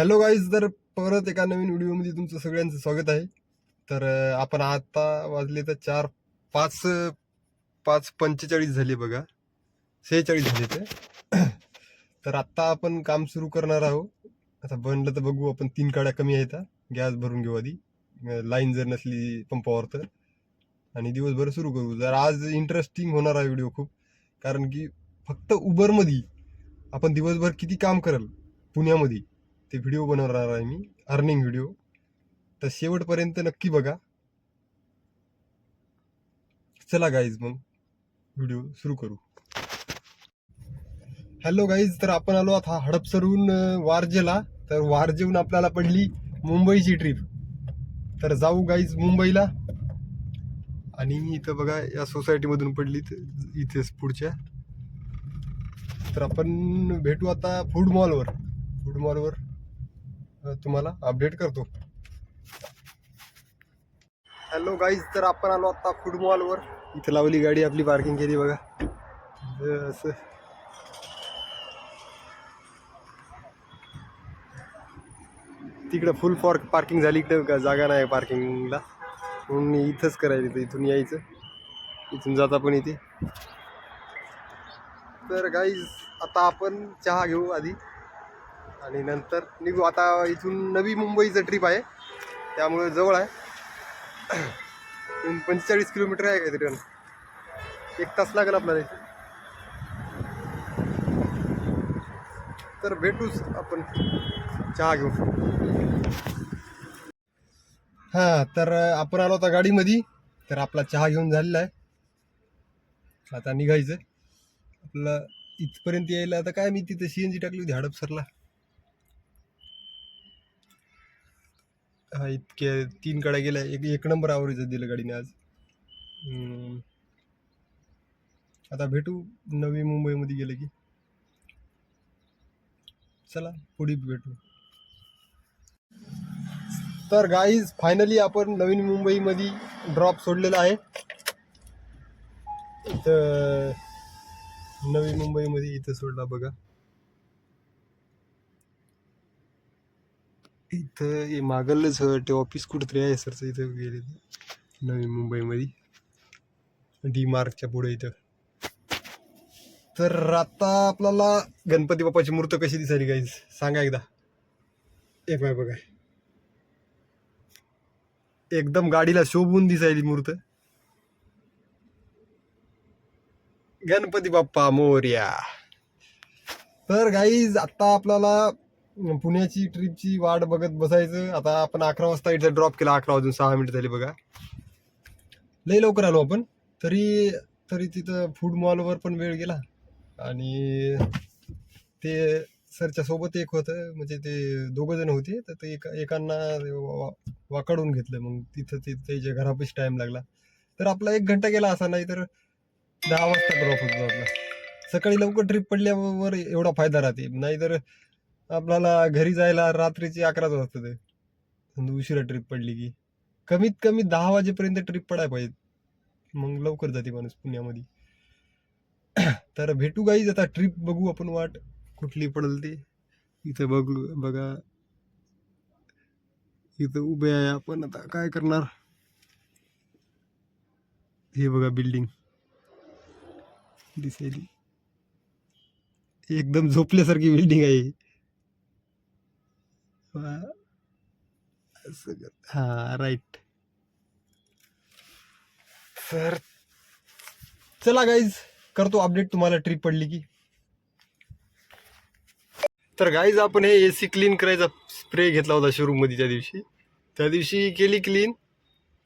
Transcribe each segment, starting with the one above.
Hello guys, तर परत एका नवीन व्हिडिओमध्ये तुमचं सगळ्यांचं स्वागत आहे. तर आपण आता वाजले तर 5:45 झाले बघा, 46 झाले ते. तर आत्ता आपण काम सुरू करणार आहोत. आता बनलं तर बघू, आपण 3 काड्या कमी आहेत. गॅस भरून घेऊ आधी, लाईन जर नसली पंपावर तर, आणि दिवसभर सुरू करू. जर आज इंटरेस्टिंग होणार आहे व्हिडिओ खूप, कारण की फक्त उबरमध्ये आपण दिवसभर किती काम कराल पुण्यामध्ये ते व्हिडिओ बनवणार आहे मी, अर्निंग व्हिडिओ. तर शेवटपर्यंत नक्की बघा. चला गाईज, मग व्हिडिओ सुरू करू. हॅलो गाईज, तर आपण आलो आता हडपसरहून वारजेला. तर वारजेहून आपल्याला पडली मुंबईची ट्रिप. तर जाऊ गाईज मुंबईला. आणि इथं बघा, या सोसायटीमधून पडली इथेच पुढच्या. तर आपण भेटू आता फूड मॉलवर. तुम्हाला अपडेट करतो. हॅलो गाईज, तर आपण आलो आता फूड मॉलवर. इथे लावली गाडी आपली, पार्किंग केली बघा असं. तिकडं फुल पार्किंग झाली, इकडं जागा नाही पार्किंगला, म्हणून इथंच करायचं. तर इथून यायचं, इथून जाता पण इथे. तर गाईज, आता आपण चहा घेऊ आधी आणि नंतर निघू. आता इथून नवी मुंबईचं ट्रिप आहे, त्यामुळे जवळ आहे. 45 किलोमीटर आहे काहीतरी, 1 तास लागेल आपल्याला इथे. तर भेटूच आपण, चहा घेऊ. हां, तर आपण आलो होता गाडीमध्ये. तर आपला चहा घेऊन झालेला आहे, आता निघायचं आपलं. इथपर्यंत यायला आता काय, मी तिथे CNG टाकली होती हडपसरला. हा, इतके 3 गाड्या गेल्या. एक नंबर आवरेज दिलं गाडीने आज. आता भेटू नवी मुंबईमध्ये गेलं की. चला पुढे भेटू. तर गाईज, फायनली आपण नवीन मुंबईमध्ये ड्रॉप सोडलेला आहे. इथं नवी मुंबईमध्ये इथं सोडला बघा. इथं मागलच ते ऑफिस कुठंतरी आहे सरचं, इथं गेले नवी मुंबईमध्ये, DMartच्या पुढे इथं. तर आता आपल्याला गणपती बाप्पाची मूर्त कशी दिसायली गाईज, सांगा एकदा. एक बाय बघा, एकदम गाडीला शोभून दिसायली मूर्त. गणपती बाप्पा मोरया. तर गाईज, आता आपल्याला पुण्याची ट्रिपची वाट बघत बसायचं. आता आपण 11 वाजता इथं ड्रॉप केला, 11 वाजून 6 मिनिट झाली बघा. लई लवकर आलो आपण. तरी तरी तिथं फूड मॉलवर पण वेळ गेला. आणि ते सरच्या सोबत एक होतं, म्हणजे ते 2 जण होते. तर ते एकांना वाकडून घेतलं. मग तिथं त्याच्या घरापाशी टाइम लागला. तर आपला 1 घंटा गेला असा, नाही तर 10 वाजता ड्रॉप होतो आपला. सकाळी लवकर ट्रिप पडल्यावर एवढा फायदा राहते, नाहीतर आपल्याला घरी जायला रात्रीचे 11 वाजतात. उशिरा ट्रिप पडली की कमीत कमी 10 वाजेपर्यंत ट्रिप पडायला पाहिजे, मग लवकर जाते माणूस पुण्यामध्ये. तर भेटू गाईज, आता ट्रिप बघू आपण वाट कुठली पडेल ते. इथं बघू बघा, इथं उभे आहे आपण. आता काय करणार. हे बघा बिल्डिंग दिसेली, एकदम झोपल्यासारखी बिल्डिंग आहे. हा, राईट. तर चला गाईज, करतो अपडेट तुम्हाला ट्रिप पडली की. तर गाईज, आपण हे AC क्लीन करायचा स्प्रे घेतला होता शोरूम मध्ये त्या दिवशी केली क्लीन.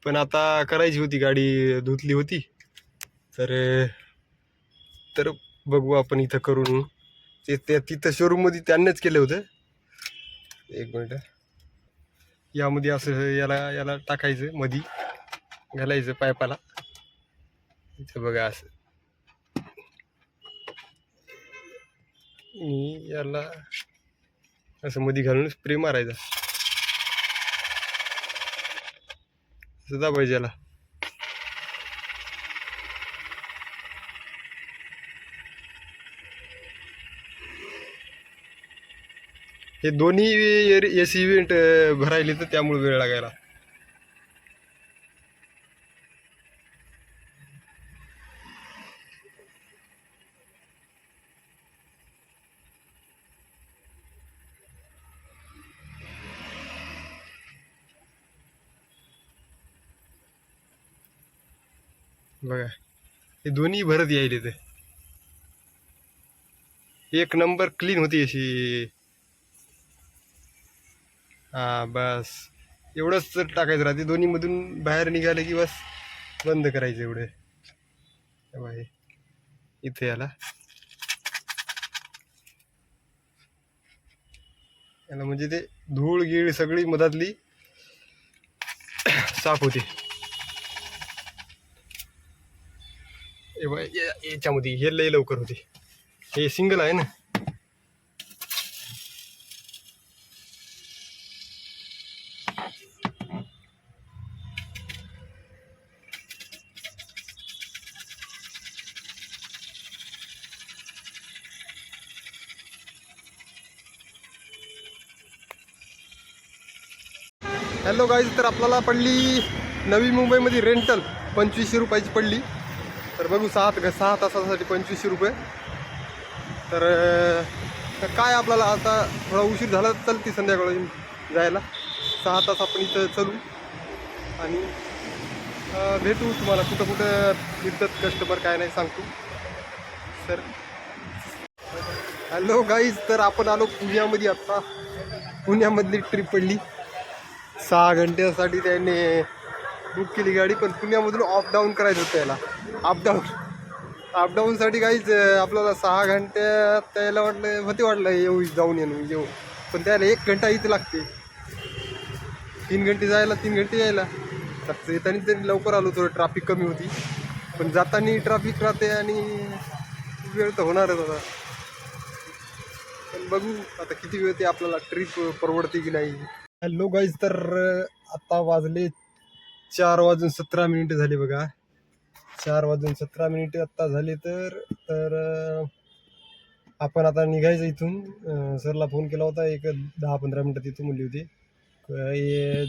पण आता करायची होती, गाडी धुतली होती. तर तर बघू आपण इथं करून. ते तिथं शोरूम मध्ये त्यांनीच केलं होतं. एक मिनिट, यामध्ये असं याला याला टाकायचं, मधी घालायचं पायपाला. इथं बघा असं, याला असं मध्ये घालून स्प्रे मारायचा, सुद्धा पाहिजे याला. हे दोन्ही एसी इव्हेंट भरायले तर त्यामुळे वेळ लागायला. बघा हे दोन्ही भरत यायले ते एक नंबर क्लीन होती अशी. हा बस एवढंच टाकायचं राहते. दोन्ही मधून बाहेर निघाले की बस बंद करायचं एवढे. इथे याला याला म्हणजे ते धूळ गिळ सगळी मधातली साफ होते. याच्यामध्ये हे लय लवकर होते. हे सिंगल आहे ना. हॅलो गाईज, तर आपल्याला पडली नवी मुंबईमध्ये रेंटल 2500 रुपयाची पडली. तर बघू 6 तासासाठी 2500 रुपये. तर काय आपल्याला आता थोडा उशीर झाला तर चलते संध्याकाळी जायला. 6 तास आपण इथं चलू आणि भेटू तुम्हाला कुठं कुठं फिरतात कस्टमर काय नाही सांगतो. सर हॅलो गाईज, तर आपण आलो पुण्यामध्ये. आत्ता पुण्यामधली ट्रिप पडली. 6 घंट्यासाठी त्याने बुक केली गाडी. पण पुण्यामधून अप डाऊन करायचं होतं याला. अपडाऊनसाठी काहीच आपल्याला 6 घंट्यात त्याला वाटलं येऊ जाऊन येऊ. पण त्याला 1 घंटा इथं लागते. 3 घंटे जायला 3 घंटे यायला. तर येताना तरी लवकर आलो, थोडं ट्रॅफिक कमी होती. पण जाताना ट्रॅफिक राहते आणि वेळ तर होणारच आता. पण बघू आता किती वेळ ते आपल्याला ट्रिप परवडते की नाही. हॅलो गाईज, तर आता वाजले 4:17 झाले बघा. 4:17 आत्ता झाले. तर आपण आता निघायचं इथून. सरला फोन केला होता, एक 10-15 मिनटात इथून म्हणली होती.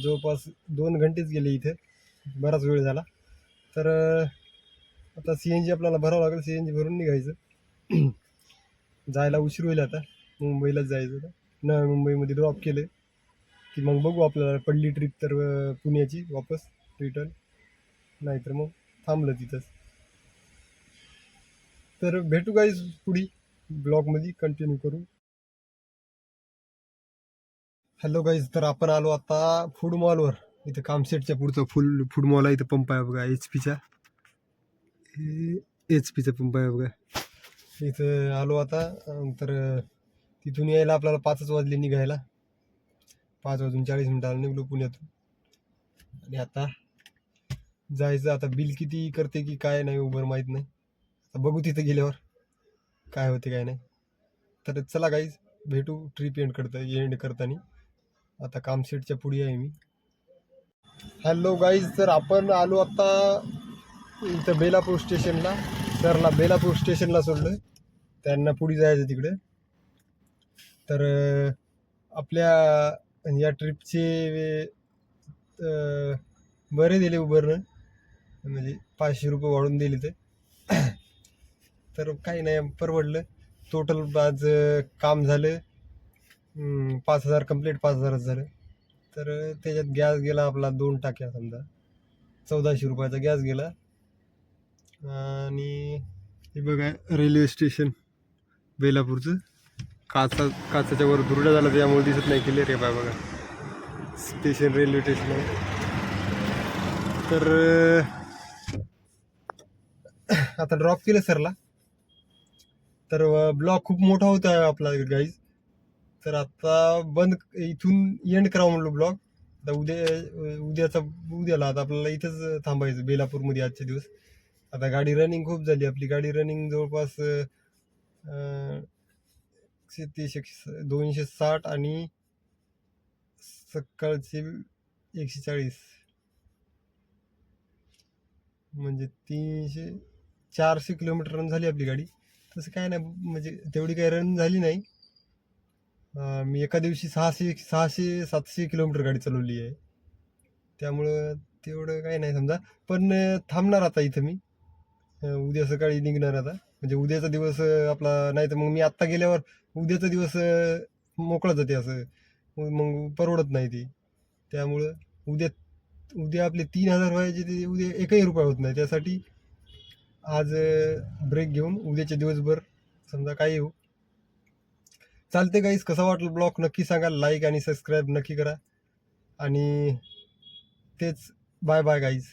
जवळपास 2 घंटेच गेले इथे, बराच वेळ झाला. तर आता CNG आपल्याला भरावं लागेल. CNG भरून निघायचं. जायला उशीर होईल आता. मुंबईलाच जायचं ना. मुंबईमध्ये ड्रॉप केले की मग बघू आपल्याला पडली ट्रिप तर पुण्याची वापस रिटर्न, नाहीतर मग थांबलं तिथंच. तर भेटू गाईज पुढी ब्लॉगमध्ये कंटिन्यू करू. हॅलो गाईज, तर आपण आलो आता फूड मॉलवर. इथं कामसेटच्या पुढचं फूड मॉल आहे. इथं पंप आहे बघा HP चा. HP चा पंप आहे बघा. इथं आलो आता. तर तिथून यायला आपल्याला 5 वाजले निघायला. 5:40 निघलो पुण्यातून. आणि आता जायचं. आता बिल किती करते की काय नाही उबर माहीत नाही. आता बघू तिथं गेल्यावर काय होते काय नाही. तर चला गाईज भेटू ट्रिप एंड करताना. आता कामशेटच्या पुढे आहे मी. हॅलो गाईज, तर आपण आलो आता इथं बेलापूर स्टेशनला. सरला बेलापूर स्टेशनला सोडलं, त्यांना पुढे जायचं तिकडे. तर आपल्या या ट्रिपचे बरे दिले उबरनं, म्हणजे 500 रुपये वाढून दिले ते. तर काही नाही, परवडलं. टोटल आज काम झालं 5,000 कंप्लीट. 5,000च झालं. तर त्याच्यात गॅस गेला आपला 2 टाक्या, समजा 1400 रुपयाचा गॅस गेला. आणि हे बघा रेल्वे स्टेशन बेलापूरचं. काचाच्या वर दुर्डा झाला त्यामुळे दिसत नाही. क्लिअर आहे बघा स्टेशन, रेल्वे स्टेशन आहे. तर आता ड्रॉप केलं सरला. तर ब्लॉग खूप मोठा होता आपला गाईज. तर आता बंद, इथून एंड करावं म्हणलो ब्लॉग. आता उद्याला आता आपल्याला इथंच थांबायचं बेलापूरमध्ये आजचे दिवस. आता गाडी रनिंग खूप झाली आपली. गाडी रनिंग जवळपास 260 आणि सकाळचे 140, म्हणजे 400 किलोमीटर रन झाली आपली गाडी. तसं काय नाही, म्हणजे तेवढी काही रन झाली नाही. मी एका दिवशी 600-700 किलोमीटर गाडी चालवली आहे. त्यामुळं तेवढं काही नाही समजा. पण थांबणार आता इथं मी. उद्या सकाळी निघणार आता. म्हणजे उद्याचा दिवस आपला नाही तर मग मी आत्ता गेल्यावर उद्याचा दिवस मोकळा जाते असं. मग परवडत नाही ती. त्यामुळं उद्या उद्या आपले 3,000 व्हायचे ते उद्या एकही रुपया होत नाही. त्यासाठी आज ब्रेक घेऊन उद्याच्या दिवसभर समजा काही हो. चालते गाईस, कसा वाटलं ब्लॉग नक्की सांगा. लाईक आणि सबस्क्राईब नक्की करा. आणि तेच बाय बाय गाईज.